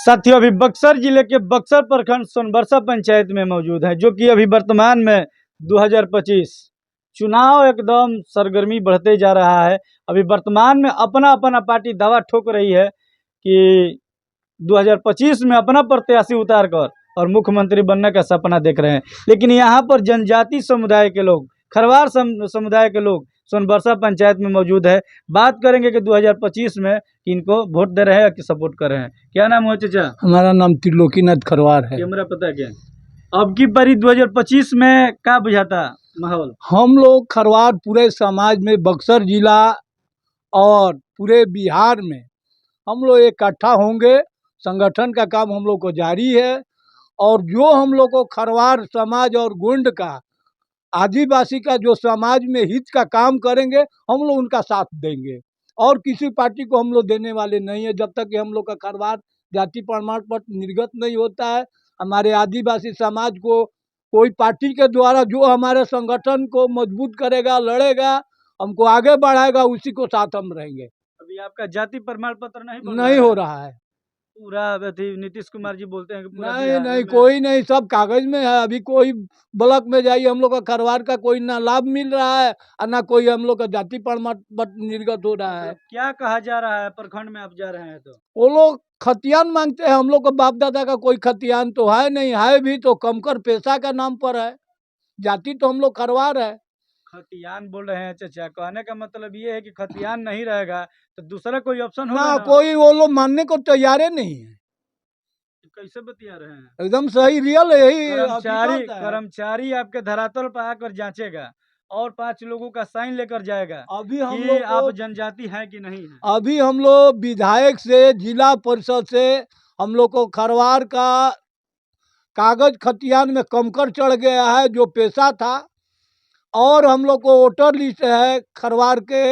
साथियों, अभी बक्सर जिले के बक्सर प्रखंड सोनबरसा पंचायत में मौजूद है, जो कि अभी वर्तमान में 2025 चुनाव एकदम सरगर्मी बढ़ते जा रहा है। अभी वर्तमान में अपना अपना पार्टी दावा ठोक रही है कि 2025 में अपना प्रत्याशी उतार कर और मुख्यमंत्री बनने का सपना देख रहे हैं। लेकिन यहाँ पर जनजाति समुदाय के लोग, खरवार समुदाय के लोग सोनबरसा पंचायत में मौजूद है। बात करेंगे कि 2025 में इनको वोट दे रहे हैं कि सपोर्ट कर रहे हैं। क्या नाम है चाचा? हमारा नाम त्रिलोकीनाथ खरवार है। ये मेरा पता है क्या? अब की बारी 2025 में क्या बुझाता माहौल? हम लोग खरवार पूरे समाज में, बक्सर जिला और पूरे बिहार में हम लोग इकट्ठा होंगे। संगठन का काम हम लोग को जारी है और जो हम लोग को खरवार समाज और गोंड का, आदिवासी का जो समाज में हित का काम करेंगे, हम लोग उनका साथ देंगे और किसी पार्टी को हम लोग देने वाले नहीं है जब तक कि हम लोग का खरवार जाति प्रमाण पत्र निर्गत नहीं होता है। हमारे आदिवासी समाज को कोई पार्टी के द्वारा जो हमारे संगठन को मजबूत करेगा, लड़ेगा, हमको आगे बढ़ाएगा, उसी को साथ हम रहेंगे। अभी आपका जाति प्रमाण पत्र नहीं हो रहा है। पूरा नीतीश कुमार जी बोलते हैं कि पूरा नहीं बिहार नहीं, में कोई नहीं, सब कागज में है। अभी कोई ब्लॉक में जाइए, हम लोग का खरवार का कोई ना लाभ मिल रहा है और ना कोई हम लोग का जाति प्रमाण पत्र निर्गत हो रहा है। क्या कहा जा रहा है? प्रखंड में आप जा रहे हैं तो वो लोग खतियान मांगते हैं। हम लोग का बाप दादा का कोई खतियान तो है नहीं, है भी तो कमकर पेशा का नाम पर है। जाति तो हम लोग खरवार है। खतियान बोल रहे हैं चाचा, कहने का मतलब ये है कि खतियान नहीं रहेगा तो दूसरा कोई ऑप्शन होगा ना, ना? कोई वो लोग मानने को तैयार नहीं है। कैसे बतिया रहे हैं? एकदम सही, रियल यही कर्मचारी हकीकत है। कर्मचारी आपके धरातल पर आकर जांचेगा और 5 लोगों का साइन लेकर जाएगा अभी हम कि लोग आप को जनजाति हैं कि नहीं है। अभी हम लोग विधायक से, जिला परिषद से हम लोग को खरवार का कागज खतियान में कमकर चढ़ गया है जो पेशा था, और हम लोग को वोटर लिस्ट है, खरवार के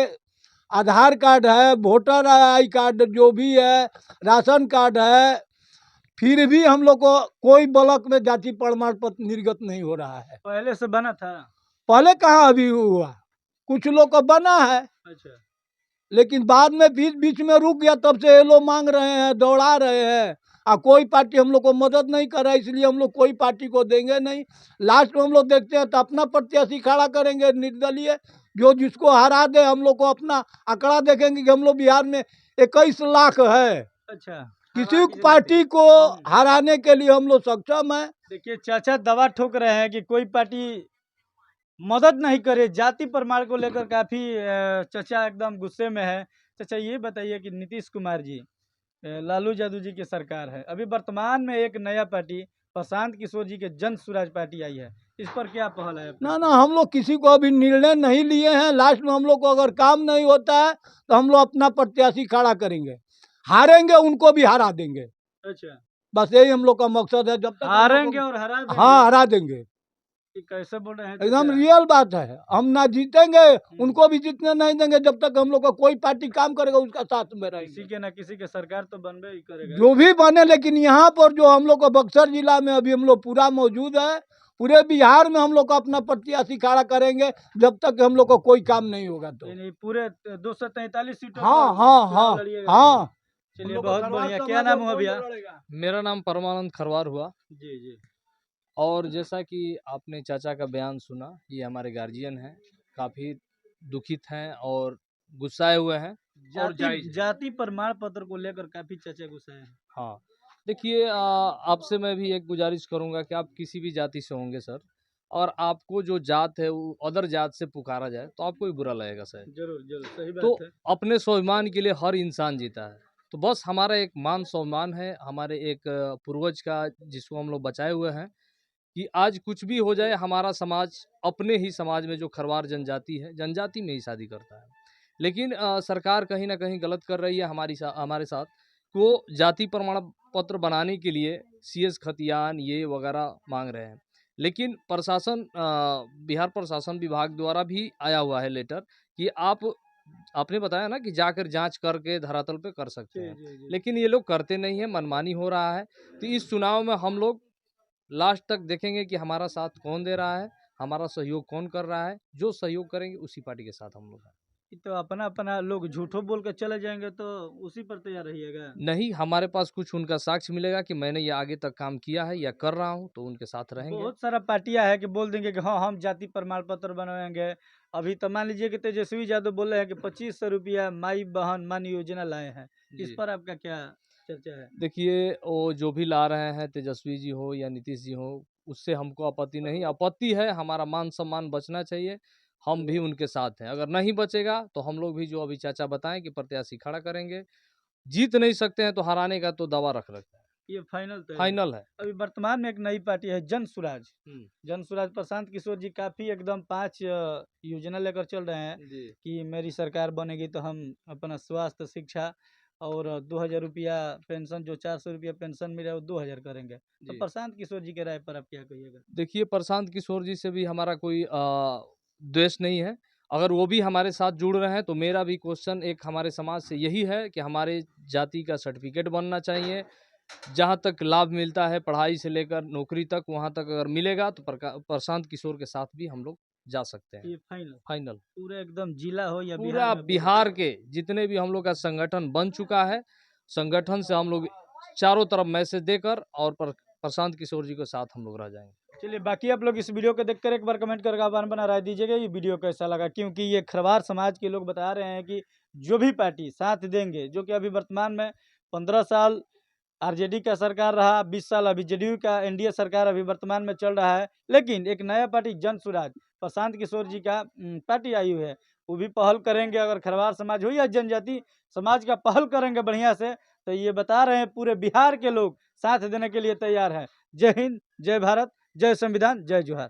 आधार कार्ड है, वोटर आई कार्ड जो भी है, राशन कार्ड है, फिर भी हम लोग को कोई ब्लॉक में जाति प्रमाण पत्र निर्गत नहीं हो रहा है। पहले से बना था? पहले कहाँ अभी हुआ, कुछ लोग का बना है, अच्छा। लेकिन बाद में बीच बीच में रुक गया, तब से ये लोग मांग रहे हैं, दौड़ा रहे हैं, और कोई पार्टी हम लोग को मदद नहीं कर रहा है, इसलिए हम लोग कोई पार्टी को देंगे नहीं। लास्ट में हम लोग देखते हैं तो अपना प्रत्याशी खड़ा करेंगे निर्दलीय, जो जिसको हरा दे। हम लोग को अपना आंकड़ा देखेंगे कि हम लोग बिहार में 21 लाख है। अच्छा, किसी पार्टी को हराने के लिए हम लोग सक्षम है। देखिए चाचा दवा ठोक रहे हैं कि कोई पार्टी मदद नहीं करे। जाति प्रमाण को लेकर काफी चाचा एकदम गुस्से में है। चाचा ये बताइए कि नीतीश कुमार जी, लालू यादव जी की सरकार है, अभी वर्तमान में एक नया पार्टी प्रशांत किशोर जी के जन स्वराज पार्टी आई है, इस पर क्या पहल है आपका? ना ना, हम लोग किसी को अभी निर्णय नहीं लिए हैं। लास्ट में हम लोग को अगर काम नहीं होता है तो हम लोग अपना प्रत्याशी खड़ा करेंगे, हारेंगे उनको भी हरा देंगे। अच्छा, बस यही हम लोग का मकसद है। जब तक हारेंगे और हरा देंगे? हाँ, हरा देंगे। ये कैसे बोल रहे हैं एकदम चाचा? रियल बात है। हम ना जीतेंगे, उनको भी जीतने नहीं देंगे जब तक हम लोग का कोई पार्टी काम करेगा उसका साथ में रहेंगे। किसी के ना किसी के सरकार तो बनबे ही करेगा। जो भी बने, लेकिन यहाँ पर जो हम लोग का बक्सर जिला में अभी हम लोग पूरा मौजूद है, पूरे बिहार में हम लोग का अपना प्रत्याशी खड़ा करेंगे जब तक हम लोग को कोई काम नहीं होगा तो। यानी पूरे 243 सीटों हाँ पर हाँ चुनाव हाँ लड़िएगा? हाँ। चलिए बहुत बढ़िया। क्या नाम हुआ भैया? मेरा नाम परमानंद खरवार हुआ। जी जी। और जैसा कि आपने चाचा का बयान सुना, ये हमारे गार्जियन हैं, काफ़ी दुखित हैं और गुस्साए हुए हैं। और जाति प्रमाण पत्र को लेकर काफी चर्चा गुस्सा है। हाँ, देखिए, आपसे मैं भी एक गुजारिश करूंगा कि आप किसी भी जाति से होंगे सर, और आपको जो जात है वो अदर जात से पुकारा जाए तो आपको भी बुरा लगेगा सर। जरूर जरूर, सही बात तो है। अपने स्वाभिमान के लिए हर इंसान जीता है, तो बस हमारा एक मान स्वाभिमान है, हमारे एक पूर्वज का, जिसको हम लोग बचाए हुए हैं, कि आज कुछ भी हो जाए हमारा समाज अपने ही समाज में जो खरवार जनजाति है, जनजाति में ही शादी करता है। लेकिन सरकार कहीं ना कहीं गलत कर रही है हमारे साथ। वो जाति प्रमाण पत्र बनाने के लिए सीएस खतियान ये वगैरह मांग रहे हैं, लेकिन प्रशासन, बिहार प्रशासन विभाग द्वारा भी आया हुआ है लेटर कि आपने बताया ना कि जाकर जांच करके धरातल पे कर सकते हैं, लेकिन ये लोग करते नहीं है, मनमानी हो रहा है। तो इस चुनाव में हम लोग लास्ट तक देखेंगे कि हमारा साथ कौन दे रहा है, हमारा सहयोग कौन कर रहा है। जो सहयोग करेंगे उसी पार्टी के साथ हम लोग हैं। ये तो अपना अपना लोग झूठो बोल के चले जाएंगे तो उसी पर तैयार रहिएगा। नहीं, हमारे पास कुछ उनका साक्ष्य मिलेगा कि मैंने ये आगे तक काम किया है या कर रहा हूँ, तो उनके साथ रहेंगे। बहुत सारा पार्टियां है कि बोल देंगे कि हाँ हम जाति प्रमाण पत्र बनवाएंगे। अभी तो मान लीजिए कि तेजस्वी यादव बोल रहे हैं कि 2500 रुपया माई बहन मान योजना लाए हैं। इस जी। पर आपका क्या चर्चा है? देखिए, वो जो भी ला रहे हैं, तेजस्वी जी हो या नीतीश जी हो, उससे हमको आपत्ति नहीं। आपत्ति है, हमारा मान सम्मान बचना चाहिए, हम भी उनके साथ हैं। अगर नहीं बचेगा तो हम लोग भी जो अभी चाचा बताएं कि प्रत्याशी खड़ा करेंगे। जीत नहीं सकते हैं तो हराने का तो दावा रख रखते हैं, ये फाइनल तय है। फाइनल है। अभी वर्तमान में एक नई पार्टी है जन सुराज। हम्म, जन सुराज प्रशांत किशोर जी काफी एकदम 5 योजना लेकर चल रहे हैं जी कि मेरी सरकार बनेगी तो हम अपना स्वास्थ्य शिक्षा और 2000 रुपया पेंशन, जो 400 रुपया पेंशन मिले वो 2000 करेंगे। तो जी। प्रशांत किशोर जी के राय पर आप क्या कहिएगा? देखिए, प्रशांत किशोर जी से भी हमारा कोई द्वेष नहीं है। अगर वो भी हमारे साथ जुड़ रहे हैं तो मेरा भी क्वेश्चन एक हमारे समाज से यही है कि हमारे जाति का सर्टिफिकेट बनना चाहिए। जहाँ तक लाभ मिलता है पढ़ाई से लेकर नौकरी तक, वहाँ तक अगर मिलेगा तो प्रशांत किशोर के साथ भी हम लोग जा सकते हैं। ये फाइनल फाइनल। पूरा एकदम जिला हो या पूरा बिहार में बिहार के जितने भी हम लोग का संगठन बन चुका है, संगठन से हम लोग चारों तरफ मैसेज देकर और प्रशांत किशोर जी के साथ हम लोग रह जाएंगे। चलिए, बाकी आप लोग इस वीडियो को देखकर एक बार कमेंट करके आप बना राय दीजिएगा ये वीडियो कैसा लगा, क्योंकि ये खरवार समाज के लोग बता रहे हैं कि जो भी पार्टी साथ देंगे, जो कि अभी वर्तमान में 15 साल आरजेडी का सरकार रहा, 20 साल अभी जेडीयू का एनडीए सरकार अभी वर्तमान में चल रहा है, लेकिन एक नया पार्टी जन सुराज प्रशांत किशोर जी का पार्टी आई हुई है, वो भी पहल करेंगे। अगर खरवार समाज हो या जनजाति समाज का पहल करेंगे बढ़िया से, तो ये बता रहे हैं पूरे बिहार के लोग साथ देने के लिए तैयार हैं। जय हिंद, जय भारत, जय संविधान, जय जोहार।